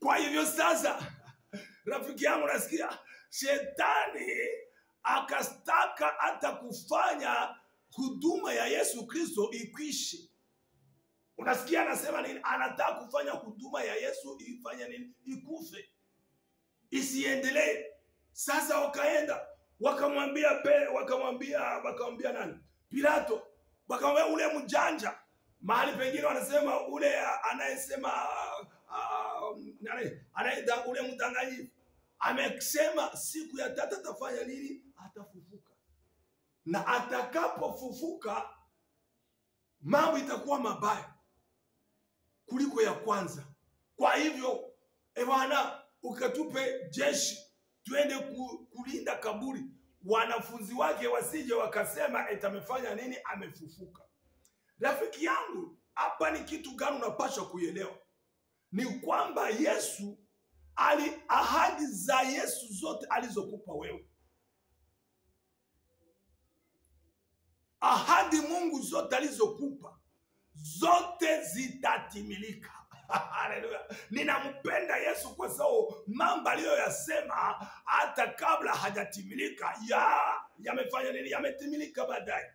Kwa hivyo sasa, rafiki yangu nasikia, shetani akastaka hata kufanya huduma ya Yesu Kristo ikwishe. Unasikia anasema nini? Anataka kufanya huduma ya Yesu ifanye nini? Ikufe, isiendelee. Sasa wakaenda wakamwambia nani? Pilato. Wakamwambia ule mjanja. Mahali pengine wanasema ule anayesema anaenda ule mdanganyifu amesema siku ya tatu atafanya nini? Atafufuka. Na atakapofufuka mambo itakuwa mabaya kuliko ya kwanza. Kwa hivyo Bwana, ukatupe jeshi tuende kulinda kaburi, wanafunzi wake wasije wakasema amefanya nini? Amefufuka. Rafiki yangu, hapa ni kitu gani unapaswa kuelewa? Ni kwamba Yesu ahadi za Yesu zote alizokupa wewe, ahadi Mungu zote alizokupa zote zitatimilika. Haleluya. Ninampenda Yesu kwa sababu mambo aliyoyasema hata kabla hajatimilika yamefanya nini? Yametimilika baadaye.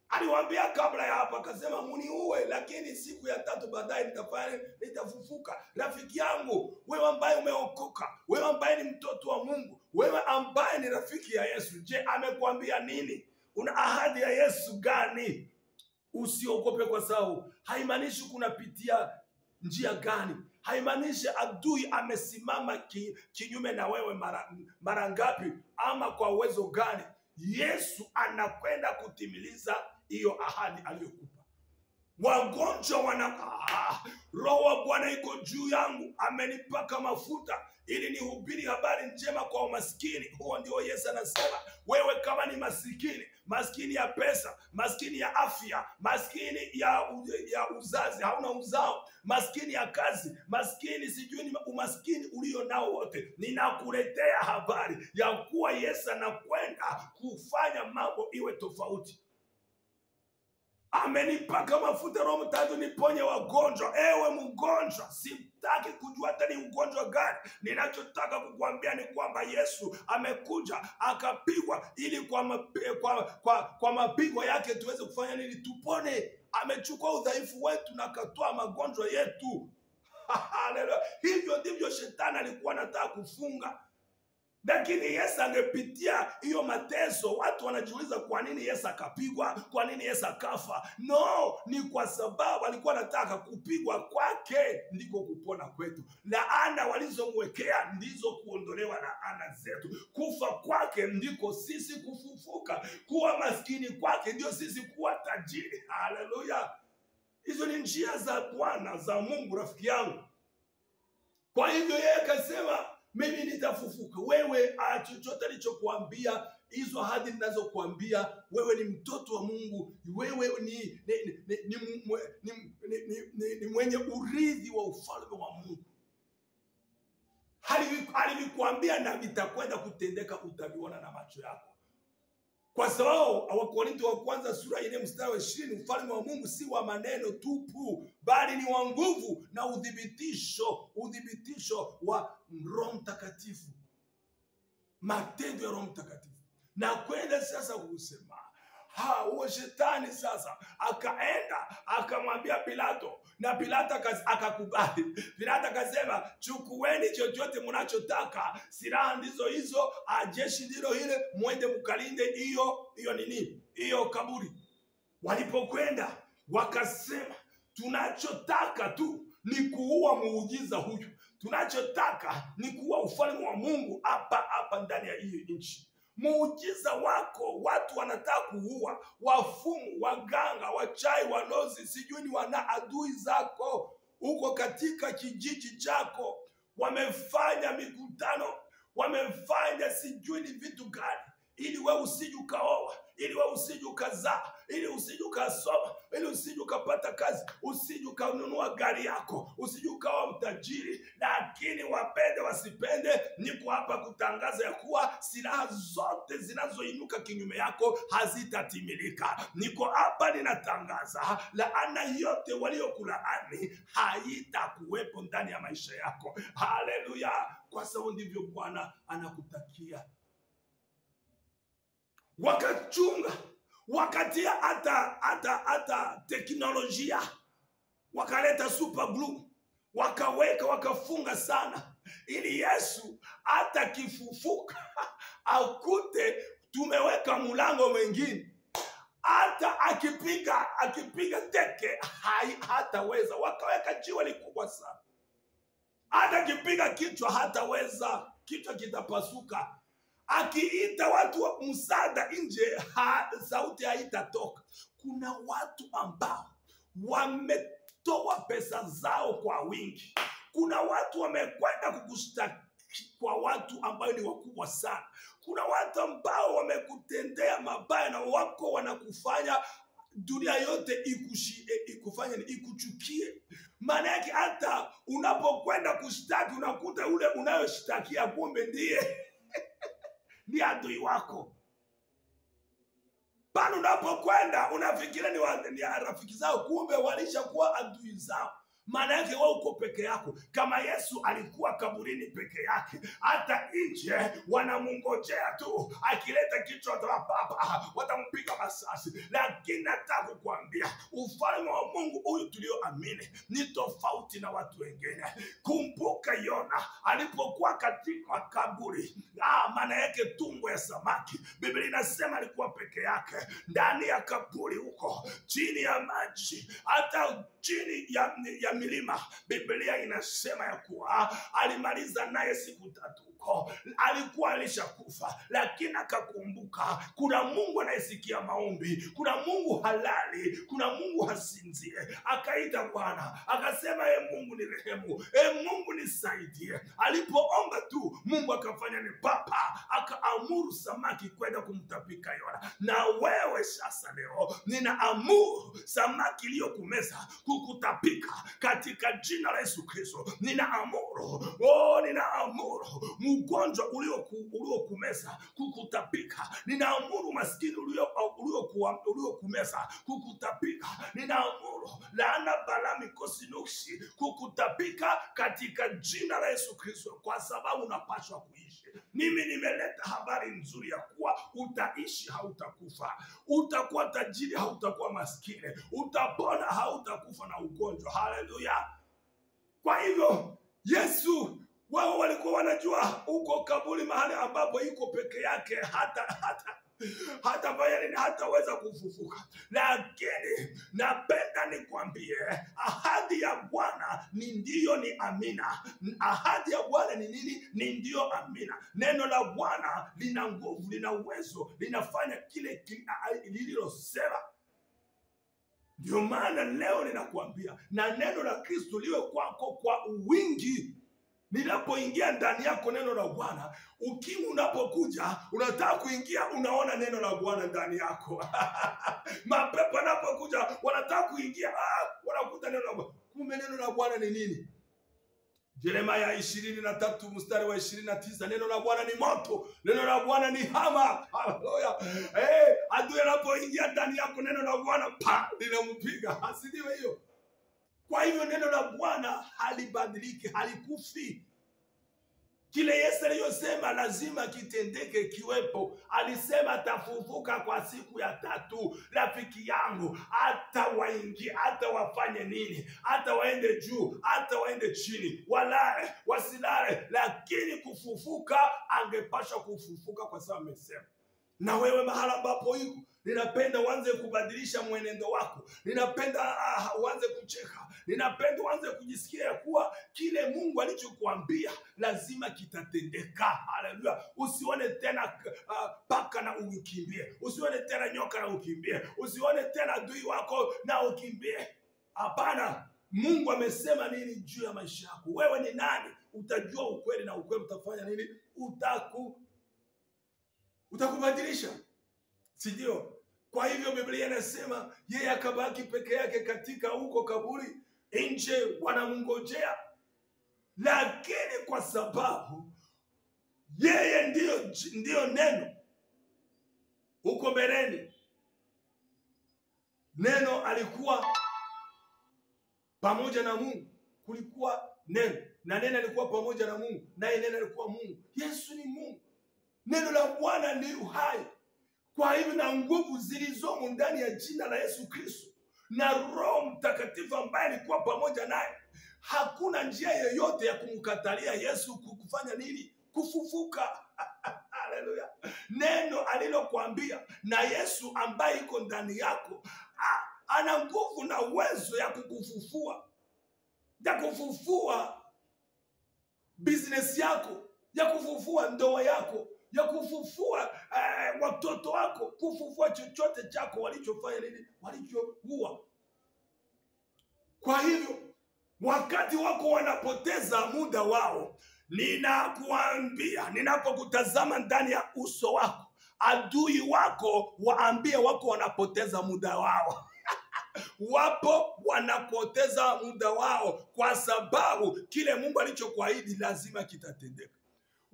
Aliwaambia kabla ya hapo, akasema muniue, lakini siku ya tatu baadaye nitafufuka. Rafiki yangu, wewe ambaye umeokoka, wewe ambaye ni mtoto wa Mungu, wewe ambaye ni rafiki ya Yesu, je, amekwambia nini? Una ahadi ya Yesu gani? Usiogope, kwa sababu haimaanishi kunapitia njia gani, haimaanishi adui amesimama kinyume na wewe mara ngapi ama kwa uwezo gani. Yesu anakwenda kutimiliza hiyo ahadi aliyokupa. Wagonjwa Roho wa Bwana iko juu yangu, amenipaka mafuta ili nihubiri habari njema kwa maskini. Huo ndio Yesu anasema. Wewe kama ni maskini, maskini ya pesa, maskini ya afya, maskini ya uzazi, hauna uzao, maskini ya kazi, maskini sijui ni umaskini ulio nao wote, ninakuletea habari ya kuwa Yesu anakwenda kufanya mambo iwe tofauti. Amenipaka mafuta, Roho Mtakatifu niponye wagonjwa. Ewe mgonjwa, sitaki kujua hata ni ugonjwa gani. Ninachotaka kukuambia ni kwamba Yesu amekuja akapigwa ili kwa mapigo yake tuweze kufanya nini? Tupone. Amechukua udhaifu wetu na akatoa magonjwa yetu. Haleluya. Hivyo ndivyo shetani alikuwa anataka kufunga. Lakini Yesu angepitia hiyo mateso. Watu wanajiuliza kwa nini Yesu akapigwa, kwa nini Yesu akafa? No, ni kwa sababu alikuwa anataka kupigwa kwake ndiko kupona kwetu. Laana walizomwekea ndizo kuondolewa laana zetu. Kufa kwake ndiko sisi kufufuka. Kuwa maskini kwake ndio sisi kuwa tajiri. Haleluya. Hizo ni njia za Bwana, za Mungu, rafiki yangu. Kwa hivyo yeye akasema, mimi nitafufuka. Wewe chochote alichokuambia, hizo ahadi ninazokuambia, wewe ni mtoto wa Mungu, wewe ni mwenye urithi wa ufalme wa Mungu. Alikuambia na vitakwenda kutendeka, utaviona na macho yako. Kwa sababu Wakorintho wa kwanza sura 4 mstari wa 20, ufalme wa Mungu si wa maneno tupu, bali ni wa nguvu na udhibitisho wa Roho Mtakatifu. Matendo ya Roho Mtakatifu. Na kwenda sasa kusema, huo shetani sasa akaenda akamwambia Pilato, na Pilato akakubali. Pilato akasema, chukueni chochote mnachotaka, silaha ndizo hizo, jeshi ndilo hile, mwende mkalinde hiyo kaburi. Walipokwenda wakasema, tunachotaka tu ni kuua muujiza huyu, tunachotaka ni kuua ufalme wa Mungu hapa ndani ya hii nchi. Muujiza wako watu wanataka kuua, wafumu, waganga, wachai, walozi, sijui ni adui zako uko katika kijiji chako. Wamefanya mikutano, wamefanya sijui ni vitu gani ili wewe usije ukaoa, ili wewe usije ukazaa, ili usije ukasoma, ili usije ukapata kazi, usije ukanunua gari yako, usije ukawa mtajiri. Lakini wapende wasipende, niko hapa kutangaza ya kuwa silaha zote zinazoinuka kinyume yako hazitatimilika. Niko hapa ninatangaza laana yote waliokulaani haitakuwepo ndani ya maisha yako. Haleluya! Kwa sababu ndivyo Bwana anakutakia. Wakachunga, wakatia hata teknolojia, wakaleta super glue, wakaweka, wakafunga sana, ili Yesu hata kifufuka akute tumeweka mlango mwingine. Hata akipiga teke hataweza. Wakaweka jiwe likubwa sana, hata akipiga kichwa hataweza, kichwa kitapasuka. Akiita watu wa msaada nje, sauti haitatoka. Kuna watu ambao wametoa pesa zao kwa wingi. Kuna watu wamekwenda kukushtaki kwa watu ambao ni wakubwa sana. Kuna watu ambao wamekutendea mabaya na wako wanakufanya dunia yote ikuchukie. Maana yake hata unapokwenda kushtaki unakuta ule unayoshtakia kumbe ndiye adui wako. Bado unapokwenda unafikiria ni rafiki zao, kumbe walishakuwa adui zao. Maana yake wewe uko peke yako. Kama Yesu alikuwa kaburini peke yake, hata nje wanamungojea tu, akileta kichwa watampiga masasi. Lakini nataka kukuambia ufalme wa Mungu huyu tulioamini ni tofauti na watu wengine. Kumbuka Yona alipokuwa katika kaburi, maana yake tumbo ya samaki, Biblia inasema alikuwa peke yake ndani ya kaburi huko, chini ya maji, hata chini ya milima. Biblia inasema ya kuwa alimaliza naye siku 3 huko. Alikuwa alishakufa, lakini akakumbuka kuna Mungu anayesikia maombi, kuna Mungu halali, kuna Mungu hasinzie. Akaita Bwana, akasema Mungu ni rehemu, Mungu nisaidie. Alipoomba tu, Mungu akafanya ni papa, akaamuru samaki kwenda kumtapika Yona. Na wewe sasa leo ninaamuru samaki iliyokumeza kukutapika katika jina la Yesu Kristo. Ninaamuru ugonjwa uliokumeza kukutapika. Ninaamuru maskini uliokumeza kukutapika. Ninaamuru laana, balaa, mikosi, nuksi kukutapika katika jina la Yesu Kristo, kwa sababu unapaswa kuishi. Mimi nimeleta habari nzuri ya kuwa utaishi, hautakufa. Utakuwa tajiri, hautakuwa maskini. Utapona, hautakufa na ugonjwa. Haleluya! Kwa hivyo Yesu, wao walikuwa wanajua uko kaburi, mahali ambapo iko peke yake, hataweza kufufuka. Lakini napenda nikwambie, ahadi ya Bwana ni ndio, ni amina. Ahadi ya Bwana ni nini? Ni ndio, amina. Neno la Bwana lina nguvu, lina uwezo, linafanya kile lililosema. Ndio maana leo ninakuambia, na neno la Kristo liwe kwako kwa wingi. Ninapoingia ndani yako neno la Bwana, ukimwi unapokuja, unataka kuingia, unaona neno la Bwana ndani yako. Mapepo yanapokuja, wanataka kuingia, wanakuta neno la Bwana. Kumbe neno la Bwana ni nini? Yeremia 23 mstari wa 29, neno la Bwana ni moto, neno la Bwana ni hama. Haleluya! Adui anapoingia ndani yako, neno la Bwana linampiga, asidiwe hiyo. Kwa hivyo neno la Bwana halibadiliki, halikufi. Kile Yesu aliyosema lazima kitendeke, kiwepo. Alisema atafufuka kwa siku ya 3. Rafiki yangu, hata waingie, hata wafanye nini, hata waende juu, hata waende chini, walale, wasilale, lakini kufufuka, angepasha kufufuka kwa sababu amesema. Na wewe mahala ambapo yuko, ninapenda uanze kubadilisha mwenendo wako. Ninapenda uanze kucheka. Ninapenda uanze kujisikia kuwa kile Mungu alichokuambia lazima kitatendeka. Haleluya! Usione tena paka na ukimbie. Usione tena nyoka na ukimbie. Usione tena adui wako na ukimbie. Hapana. Mungu amesema nini juu ya maisha yako? Wewe ni nani? Utajua ukweli, na ukweli utafanya nini? Utakubadilisha. Sijio. Kwa hivyo Biblia inasema yeye akabaki peke yake katika huko kaburi, nje wanamngojea. Lakini kwa sababu yeye ndiyo neno, huko mbeleni neno alikuwa pamoja na Mungu. Kulikuwa neno, na neno alikuwa pamoja na Mungu, naye neno alikuwa Mungu. Yesu ni Mungu. Neno la Bwana ni uhai. Kwa hivyo na nguvu zilizomo ndani ya jina la Yesu Kristo na Roho Mtakatifu ambaye alikuwa pamoja naye, hakuna njia yoyote ya kumkatalia Yesu kufanya nini? Kufufuka. Haleluya. Neno alilokuambia na Yesu ambaye iko ndani yako ana nguvu na uwezo ya kukufufua, ya kufufua business yako, ya kufufua ndoa yako, ya kufufua watoto wako, kufufua chochote chako walichofanya nini? Walichoua. Kwa hivyo wakati wako wanapoteza muda wao, ninakuambia, ninapokutazama ndani ya uso wako, adui wako waambie wako wanapoteza muda wao. Wapo wanapoteza muda wao kwa sababu kile Mungu alichokuahidi lazima kitatendeka.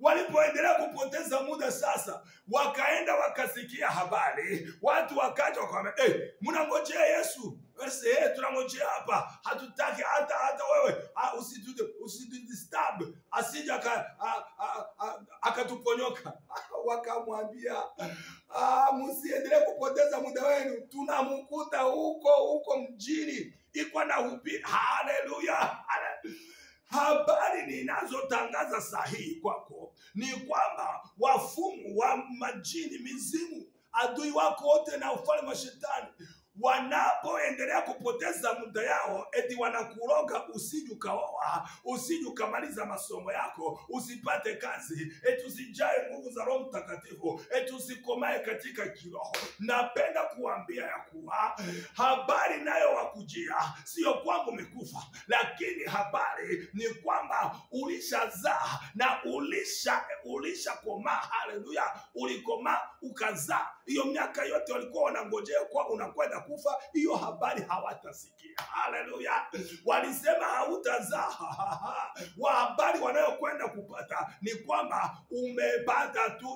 Walipoendelea kupoteza muda sasa, wakaenda wakasikia habari, watu wakaja wakamwambia, mnangojea Yesu? Basi tunangojea hapa, hatutaki hata wewe usidisturb, asije akatuponyoka. Wakamwambia, msiendelee kupoteza muda wenu, tunamkuta huko mjini iko na hubiri. Haleluya. Habari ninazotangaza sahihi kwako ni kwamba wafumu wa majini, mizimu, adui wako wote na ufalme wa shetani, wanapoendelea kupoteza muda yao, eti wanakuroga usije ukaoa, usije ukamaliza masomo yako, usipate kazi, eti usijae nguvu za Roho Mtakatifu, eti usikomae katika kiroho. Napenda kuambia ya kuwa habari nayo wakujia sio kwamba umekufa, lakini habari ni kwamba ulishazaa na ulishakomaa. Haleluya. Ulikomaa ukazaa. Hiyo miaka yote walikuwa wanangojea kwa unakwenda kufa, hiyo habari hawatasikia. Haleluya. Walisema hautazaa. Habari wanayokwenda kupata ni kwamba umepata tu